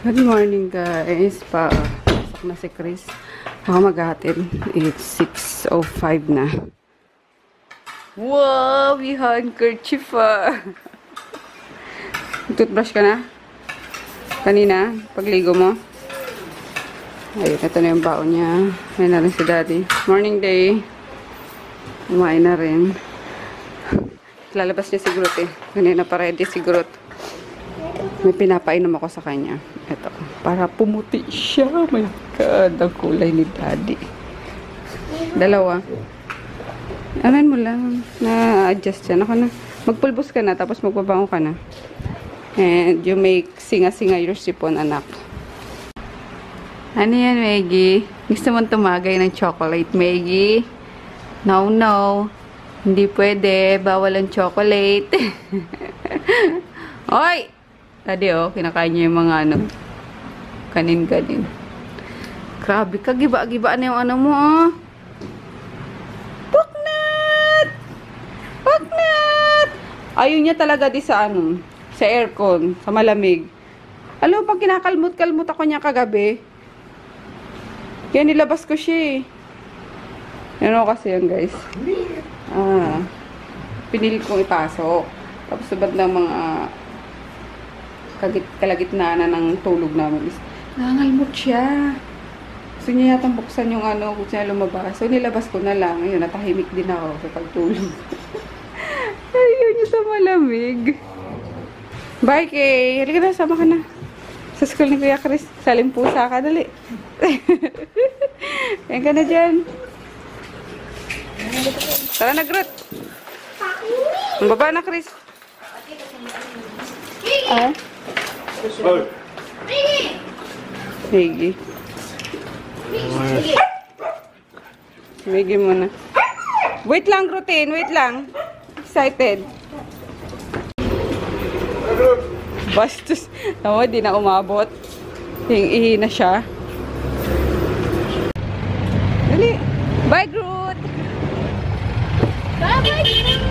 Good morning guys. Pasok na si Chris. Ako maghahatid. It's 6:05 na. Wow! We handkerchief ah! Toothbrush ka na? Kanina? Pagligo mo? Ayun, ito na yung baon niya. Ayun na rin si daddy. Morning day. Kumain na rin. Lalabas niya si Groot eh. Kanina pa ready si Groot. May pinapainom ako sa kanya. Ito. Para pumuti siya. My God. Ang kulay ni daddy. Dalawa. Anan mo lang. Na-adjust yan. Ako na. Magpulbos ka na. Tapos magbabango ka na. And you make singa-singa your sipon, anak. Ano yan, Maggie? Gusto mong tumagay ng chocolate, Maggie? No, no. Hindi pwede. Bawal ang chocolate. Hoy! Daddy, oh. Kinakain niya yung mga ano. Kanin-kanin. Grabe ka. Giba-gibaan na yung ano mo, oh. Paknat! Paknat! Ayaw niya talaga di sa ano. Sa aircon. Sa malamig. Alam mo, pag kinakalmot-kalmot ako niya kagabi, kaya nilabas ko siya eh. Ano kasi yan, guys? Pinili kong ipasok. Tapos sabad ng mga kalagitnaan na ng tulog namin is nangangalmot siya. Gusto niya yatang buksan yung ano, gusto niya lumabas. So nilabas ko na lang. Ayun, natahimik din ako sa pagtulog. Ayaw niya sa malamig. Bye, Kay. Halika na, sama ka na. Sa school ni Kuya Chris. Saling pusa ka, dali. Ayan ka na dyan. Tara na, Groot. Ang baba na, Chris. Ah? Higi. Higi muna. Wait lang, Grootin. Wait lang. Excited. Bastos. Tama, di na umabot. Ihi na siya. Dali. Bye, Groot. Bye-bye, Groot.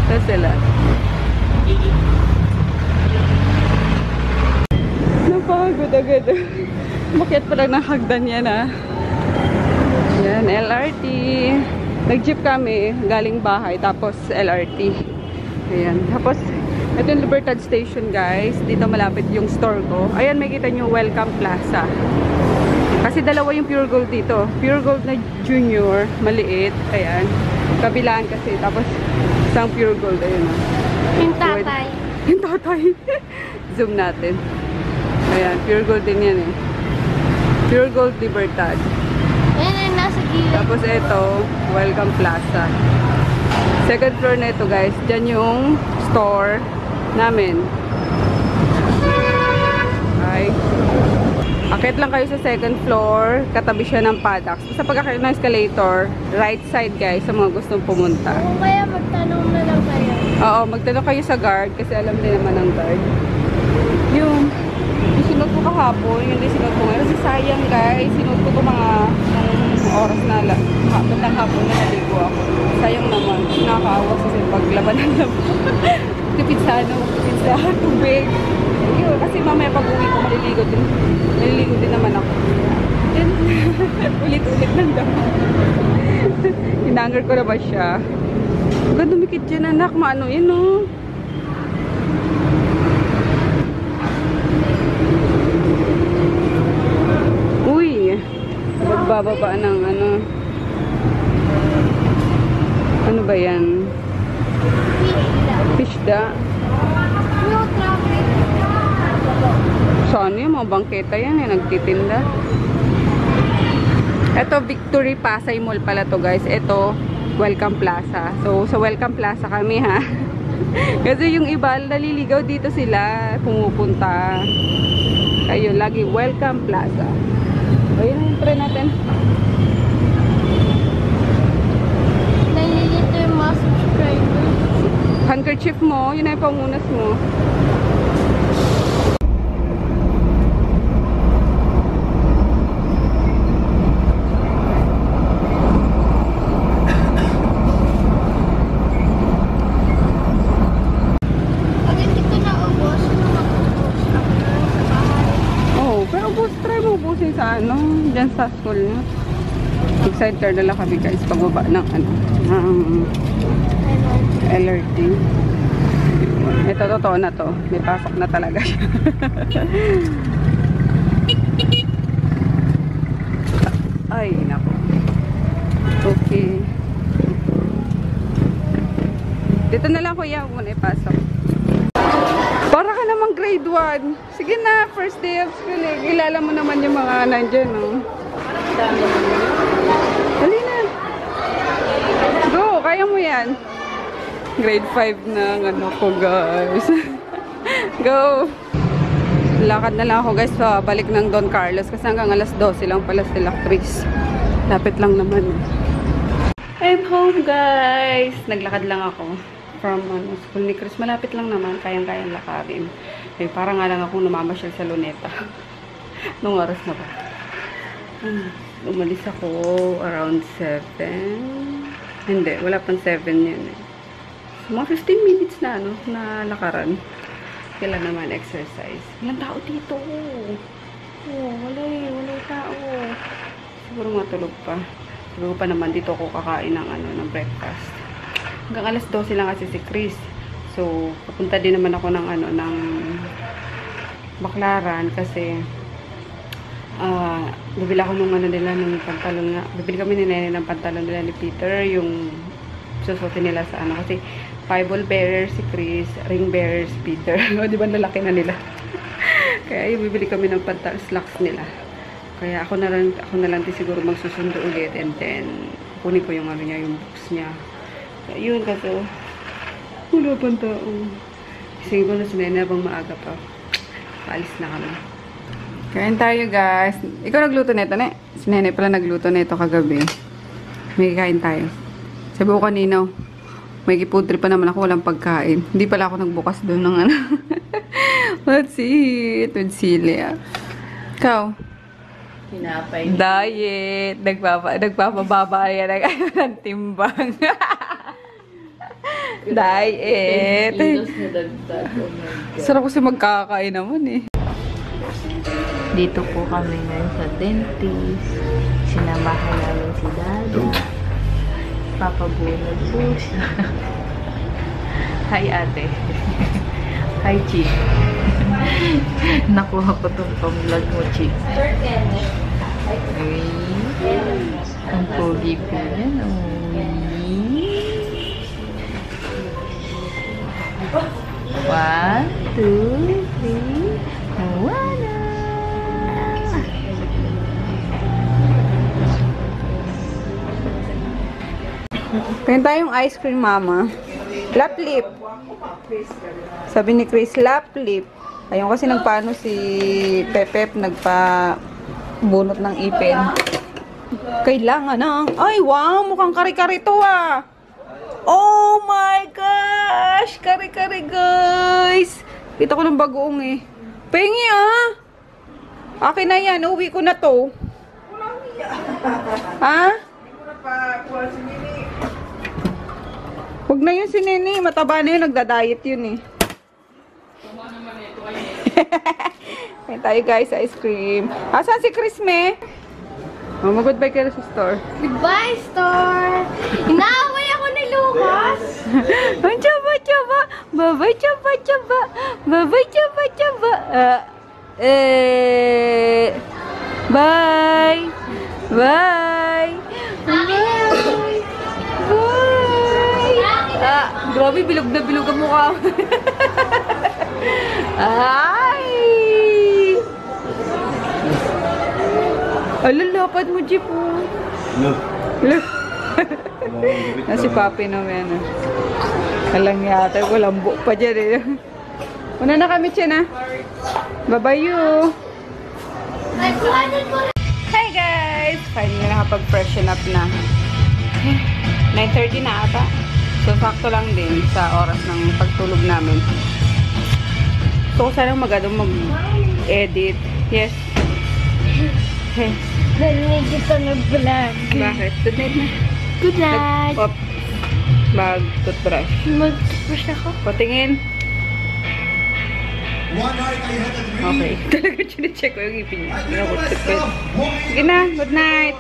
Ito sila. Napagod agad. Bakit pa lang nakagdan yan ah. Yan, LRT. Nag-jeep kami, galing bahay, tapos LRT. Ayan. Tapos, ito yung Libertad Station, guys. Dito malapit yung store ko. Ayan, may kita nyo, Welcome Plaza. Kasi dalawa yung Pure Gold dito. Pure Gold na Junior, maliit. Ayan. Kabilaan kasi. Tapos, isang Pure Gold. Ayun. Yung tatay. Yung tatay. Zoom natin. Ayan, Pure Gold din yan eh. Pure Gold Libertad. Ayan ay nasa gilid. Tapos ito, Welcome Plaza. Second floor na ito, guys. Diyan yung store namin. Okay. Akit lang kayo sa second floor. Katabi siya ng Padax. Basta pag-akit ng escalator, right side, guys, sa mga gustong pumunta. Kung kaya magtanong na lang kayo. Oo, magtanong kayo sa guard kasi alam din naman ng guard. Yung sinod ko kahapon, yung sinod ko ngayon. Kasi sayang, guys. Sinod ko mga oras na hapon ng hapon na naligo ako. Sayang naman. Nakakaawa kasi paglaban ng laban. Tipid sa ano, tipid sa tubig. Yun, kasi mamaya pag uwi ko maliligo din. Maliligo din naman ako. Then, ulit-ulit ng daman. Hinangar ko na ba siya? Huwag dumikit dyan, anak. Maano yun, oh. Uy! Magbababa ng ano. Ano ba yan? Fishda. Saan yung mga bangketa yan eh, nagtitinda. Ito, Victory Pasay Mall pala to, guys. Ito, Welcome Plaza. So, sa Welcome Plaza kami, ha. Kasi yung iba, naliligaw dito sila, pumupunta. Ayun, lagi Welcome Plaza. Ayun yung try natin. Nalilito yung mga subscribers. Handkerchief mo, yun na yung pangunas mo. Mag-sidecar na lang kami guys. Pagbaba ng ano, LRT. Ito, totoo na to. May pasok na talaga siya. Ay, nako. Okay. Dito na lang kuya, huwag mo na ipasok. Para ka namang grade 1. Sige na, first day of school eh. Kilala mo naman yung mga nandyan, no? Dali na. Go, kaya mo yan. Grade 5 na ano ko, guys. Go. Lakad na lang ako, guys, sa balik ng Don Carlos. Kasi hanggang alas 12 lang pala sila, Chris. Lapit lang naman. I'm home, guys. Naglakad lang ako from school ni Chris. Malapit lang naman. Kayang-kayang lakarin. Eh, parang nga lang akong namamasyal sa Luneta. Nung oras na ba? Umalis ako around 7. Hindi, wala pang 7 yun eh. Mga 15 minutes na, ano, na lakaran. Kailan naman exercise. Walang tao dito. Oh, wala tao. Siguro matulog pa. Siguro pa naman dito ako kakain ng, ano, ng breakfast. Hanggang alas 12 lang kasi si Chris. So, pupunta din naman ako ng, ano, ng Baclaran kasi bibili ako nung ano nila, ng pantalon na, bibili kami ni Nene ng pantalon nila ni Peter, yung susutin nila sa ano, kasi Bible bearer si Chris, ring bearer si Peter. O, di ba lalaki na nila? Kaya yung bibili kami ng pantalon, slacks nila. Kaya ako na lang din siguro magsusundo ulit and then kunin ko yung ano niya, yung books niya. Kaya yun kasi wala pang tao. Kasi ko na si Nene habang maaga pa. Paalis na kami. Kain tayo, guys. Ikaw nagluto nito, ne? Si Nene pala nagluto nito kagabi. May kain tayo. Sabi ko kanino, may food trip pa naman ako, walang pagkain. Hindi pala ako nagbukas doon ng ano. Let's eat with sili. Ikaw? Tinapay. Diet. Nagpapababa yan ng timbang. Diet. Kilos na dagdag. Oh my God. Sarap kasi magkakain naman eh. Dito po kami ngayon sa dentist. Sinamahan namin si Dada. Papabunod po siya. Hi ate. Hi Chi. Nakuha ko itong pang-vlog mo, Chi. Ay, ang pogi po yan. One, two, three, wala! Kaya tayong ice cream, mama. Lap lip. Sabi ni Chris, lap lip. Ayun kasi nagpaano si Pepep, nagpa-bunot ng ipin. Kailangan ng... Ay, wow! Mukhang kare-kare to, ah! Oh my gosh! Kare-kare, guys! Kita ko ng bagoong, eh. Pengi, ah! Akin na yan. Uwi ko na to. Ha? Huwag na yun si Nene. Mataba na yun. Nagda-diet yun, eh. Kaya tayo, guys, ice cream. Asan si Chris, me? Oh, mag-goodbye kayo sa store. Goodbye, store! Inaaway ako ni Lucas! Ang chaba-chaba! Babay chaba-chaba! Babay chaba-chaba! Bye! Bye! Bye! Bye! Grabe, bilog na bilog ang mukha. Ay! Alalapad mo, Jeep, oh. Look. Look. Si Papi naman. Kalang yata. Walang buo pa dyan, eh. Una na kami, Chen, ha? Bye-bye, you. Hi, guys! Finally, nakapag-freshen up na. 9:30 na ata. So, sakto lang din sa oras ng pagtulog namin. So, sana mag-edit. Yes. Narinig kita nag-vlog. Bakit? Good night na. Good night. Mag-toothbrush. Mag-brush ako. Patingin. One night I had a dream. Okay. Talaga, chinecheck ko yung ipin niya. Hindi ako check. Sige na. Good night.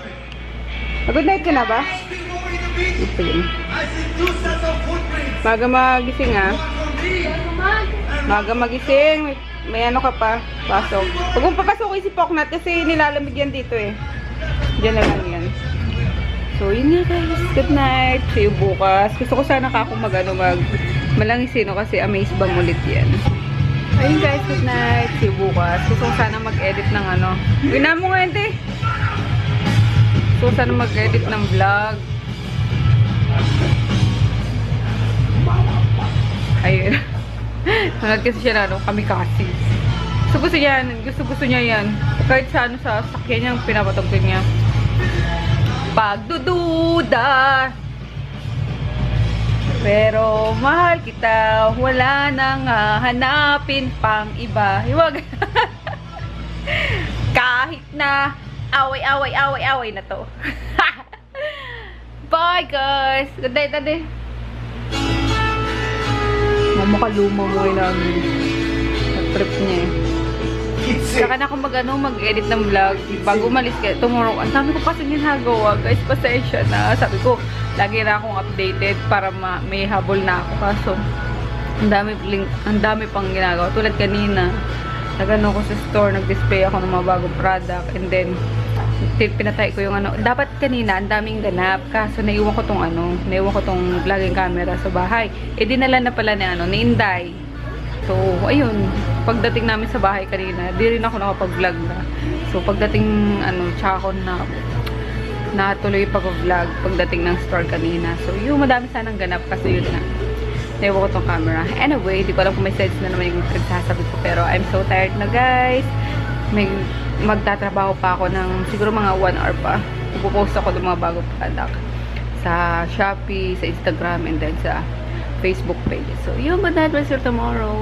Good night ka na ba? Ito yun. Maga magising ah. Maga magising. May ano ka pa. Pasok. Huwag mong papasukin si Poknat kasi nilalamig yan dito eh. Diyan na lang yan. So, yun nga guys. Good night. See you bukas. Gusto ko sana ka akong malangisino kasi amaze bang ulit yan. Ayun guys, good night. See you bukas. Gusto ko sana mag-edit ng ano. Wina mo nga yun, te. Gusto ko sana mag-edit ng vlog. Ayun. Nanood kasi siya na ano, kamikasi. Gusto niya yan. Kahit sa ano, sa sakyan niyang pinapatugtog niya. Pagdududa. Pero mahal kita, wala nang hanapin pang iba. Hiwag. Kahit na away na to. Bye guys. Good night, ate. Mamakaluma mo yun ang trip niya eh. Saka na ako mag-edit ng vlog. Bago umalis kayo, tomorrow, ang dami ko kasi ginagawa. Guys, pasensya na. Sabi ko, lagi na akong updated para may habol na ako. Kaso, ang dami pang ginagawa. Tulad kanina, nagano ko sa store, nag-display ako ng mga bagong product. And then, pinatay ko yung ano. Dapat kanina, ang daming ganap. Kaso, naiwan ko tong vlogging camera sa bahay. Eh, dinala na pala ni Inday. So, ayun. Pagdating namin sa bahay kanina, di rin ako nakapag-vlog na. So, pagdating, tsaka ako natuloy pag-vlog pagdating ng store kanina. So, yung madami sanang ganap kasi yun na. Naiwan ko tong camera. Anyway, di ko alam kung may sense na naman yung pinagsasabi ko. Pero, I'm so tired na, guys. Magtatrabaho pa ako ng siguro mga 1 hour pa. Pupost ako ng mga bagong product sa Shopee, sa Instagram, and then sa Facebook page. So, yun, good night. We'll see you tomorrow.